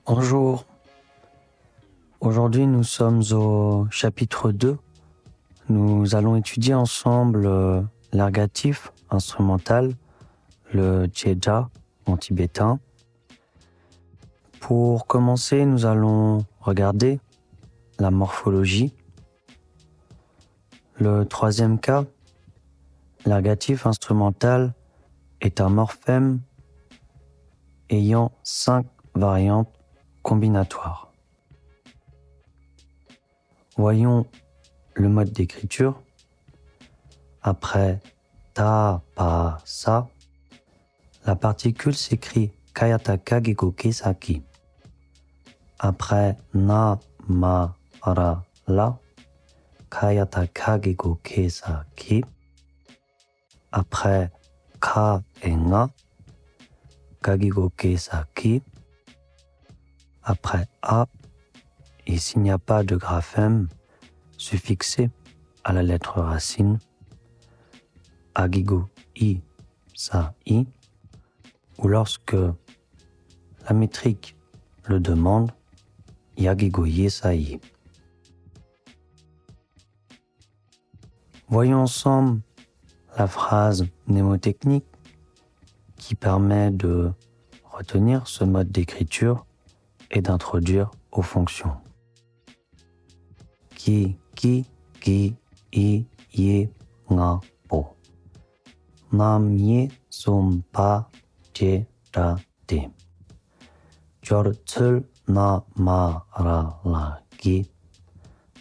Bonjour. Aujourd'hui, nous sommes au chapitre 2. Nous allons étudier ensemble l'ergatif instrumental, le jeja en tibétain. Pour commencer, nous allons regarder la morphologie. Le troisième cas, l'ergatif instrumental est un morphème ayant 5 variantes combinatoires. Voyons le mode d'écriture. Après ta, pa, sa, la particule s'écrit kayataka gegoke saki. Après na, ma, ra, la, kayataka gegoke saki. Après ka et nga, kagigoke saki. Après a, et s'il n'y a pas de graphème suffixé à la lettre racine, agigo, i, sa, i, ou lorsque la métrique le demande, yagigo, ye, sa, i. Voyons ensemble la phrase mnémotechnique qui permet de retenir ce mode d'écriture et d'introduire aux fonctions. Ki, i, ye, nga, po. Nam, ye, som, pa, je, ra, te. Jor, tsul, na, ma, ra, la, ki.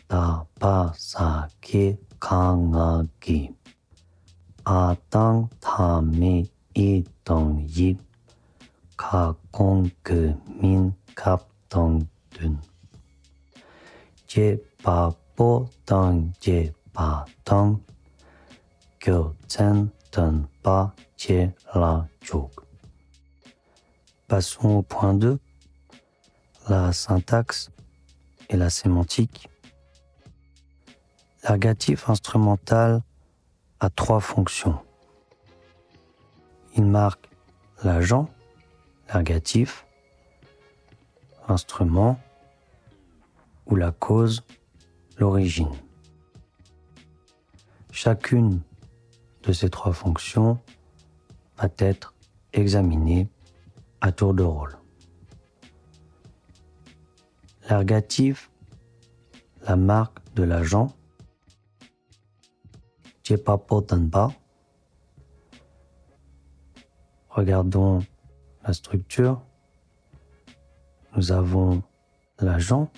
Ta, pa, sa, ke, ka, nga, ki. A, tang, ta, me, i, tong, yi. Ka, kong, ke, min, kap, tong, dun. Je, pa, po, tang, je, pa, tang. Kyo, tsen, ten, pa, je, la, juk. Passons au point 2, la syntaxe et la sémantique. L'ergatif instrumental a 3 fonctions. Il marque l'agent, l'ergatif, l'instrument ou la cause, l'origine. Chacune de ces 3 fonctions va être examinée à tour de rôle. L'ergatif, la marque de l'agent, Jepapotanba. Regardons la structure. Nous avons l'agent,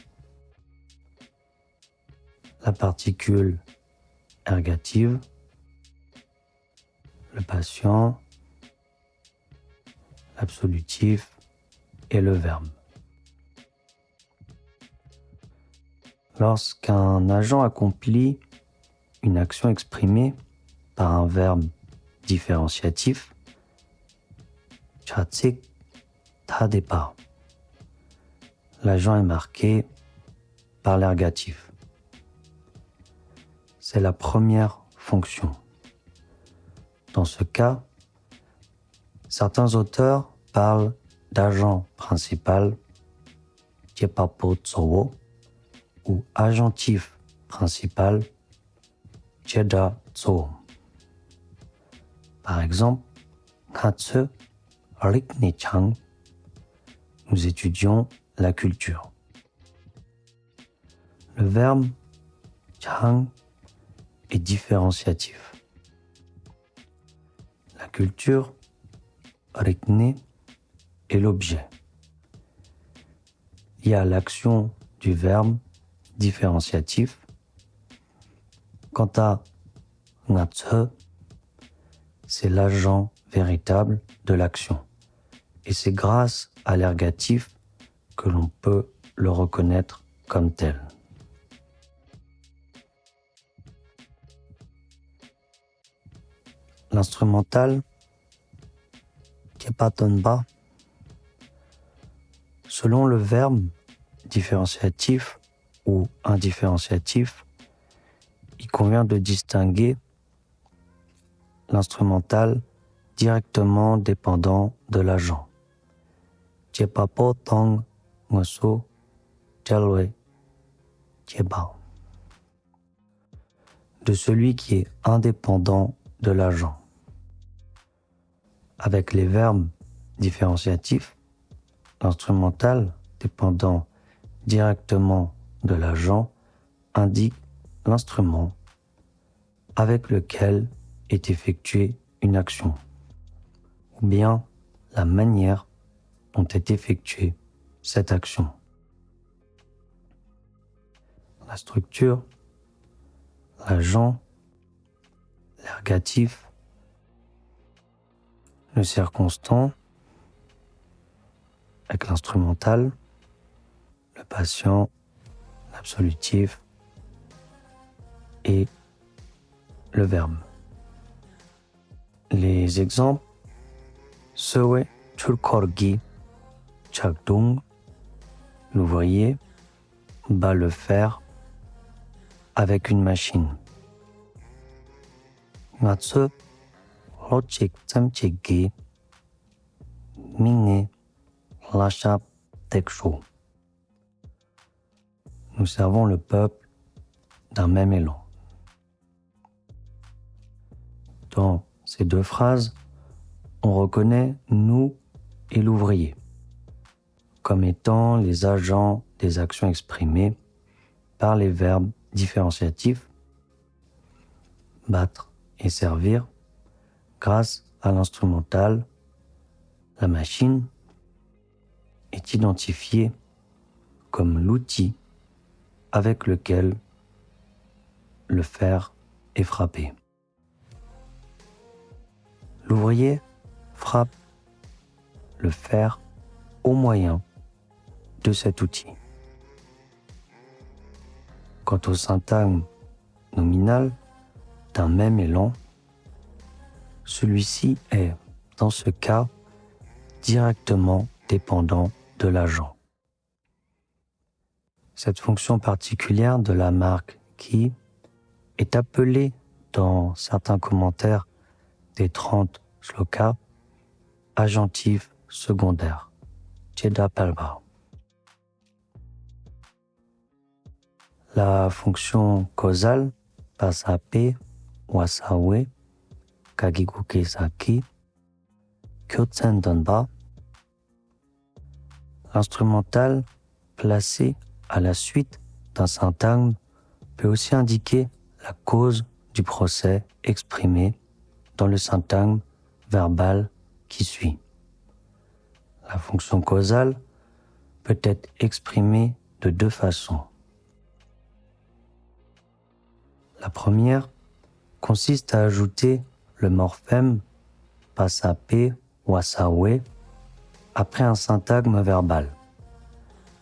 la particule ergative, le patient, l'absolutif et le verbe. Lorsqu'un agent accomplit une action exprimée par un verbe différenciatif, chatsik tadepa, l'agent est marqué par l'ergatif. C'est la première fonction. Dans ce cas, certains auteurs parlent d'agent principal, jepapotsowo, ou agentif principal, jeja-tso. Par exemple, Katsu Rikne-chang, nous étudions la culture. Le verbe chang est différenciatif. La culture, Rikne, est l'objet. Il y a l'action du verbe différenciatif. Quant à ngatse, c'est l'agent véritable de l'action. Et c'est grâce à l'ergatif que l'on peut le reconnaître comme tel. L'instrumental Kepatonba, selon le verbe différenciatif ou indifférenciatif, il convient de distinguer l'instrumental directement dépendant de l'agent. Jepapotong ngoso, jalwe, tieba. De celui qui est indépendant de l'agent. Avec les verbes différenciatifs, l'instrumental dépendant directement de l'agent indique l'instrument avec lequel est effectuée une action, ou bien la manière dont est effectuée cette action. La structure, l'agent, l'ergatif, le circonstant, avec l'instrumental, le patient, l'absolutif et le verbe. Les exemples: Sewe Chulkorgi Chakdung, l'ouvrier bat le fer avec une machine. Ngatsu Rochik Tsamchigi Mine Lashap Tekshu. Nous servons le peuple d'un même élan. Dans ces deux phrases, on reconnaît nous et l'ouvrier comme étant les agents des actions exprimées par les verbes différenciatifs battre et servir grâce à l'instrumental. La machine est identifiée comme l'outil avec lequel le fer est frappé. L'ouvrier frappe le fer au moyen de cet outil. Quant au syntagme nominal d'un même élan, celui-ci est, dans ce cas, directement dépendant de l'agent. Cette fonction particulière de la marque qui est appelée dans certains commentaires des 30 shlokas agentif secondaire, Cheda Palva. La fonction causale, pasape, wasawe, kagikuke saki, kyotsen donba. L'instrumental placé à la suite d'un syntagme peut aussi indiquer la cause du procès exprimé dans le syntagme verbal qui suit. La fonction causale peut être exprimée de deux façons. La première consiste à ajouter le morphème pasape wasawe après un syntagme verbal,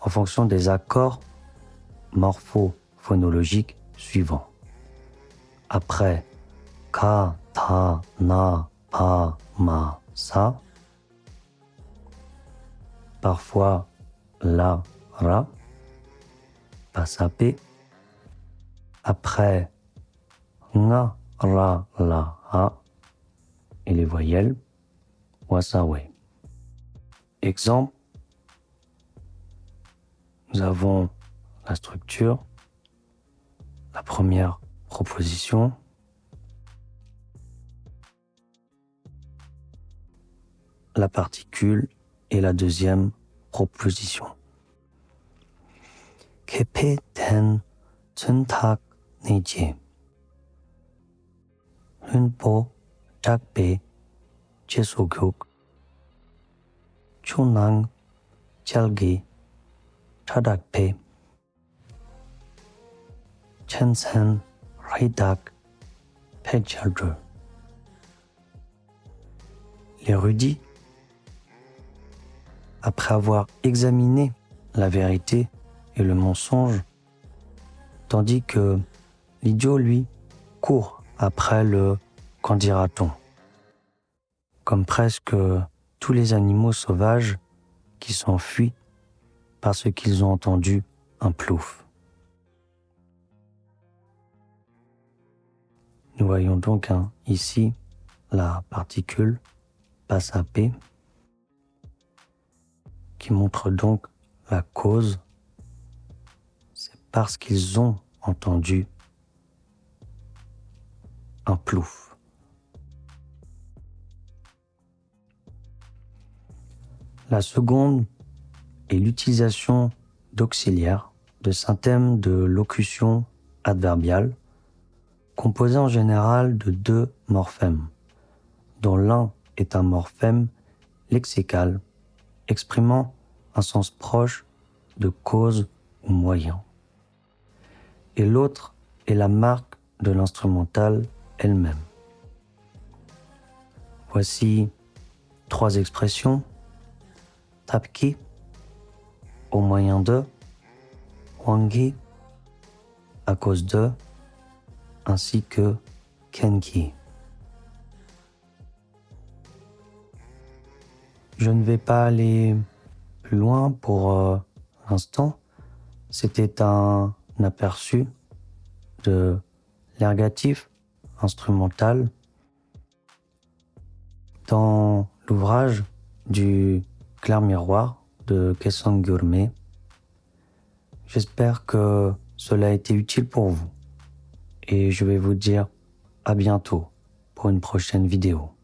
en fonction des accords morphophonologiques suivants. Après ka, ta, na, pa, ma, sa, parfois la, ra, pasape, après nga, ra, la, ha, et les voyelles wasawe. Exemple, nous avons la structure, la première proposition, la particule et la deuxième proposition. Kepe ten tsuntak neje. Hunpo takpe jesogyuk. Chunang chalgi tadakpe. Chensen ridak pechaldre. L'érudit, après avoir examiné la vérité et le mensonge, tandis que l'idiot, lui, court après le qu'en dira-t-on, comme presque tous les animaux sauvages qui s'enfuient parce qu'ils ont entendu un plouf. Nous voyons donc ici la particule pasape qui montre donc la cause, c'est parce qu'ils ont entendu un plouf. La seconde est l'utilisation d'auxiliaires, de synthèmes de locution adverbiale, composés en général de deux morphèmes, dont l'un est un morphème lexical, exprimant un sens proche de cause ou moyen, et l'autre est la marque de l'instrumentale elle-même. Voici 3 expressions: tapki, au moyen de, wangi, à cause de, ainsi que kenki. Je ne vais pas aller plus loin pour l'instant. C'était un aperçu de l'ergatif instrumental dans l'ouvrage du Clair Miroir de Kaesong Gyurme. J'espère que cela a été utile pour vous et je vais vous dire à bientôt pour une prochaine vidéo.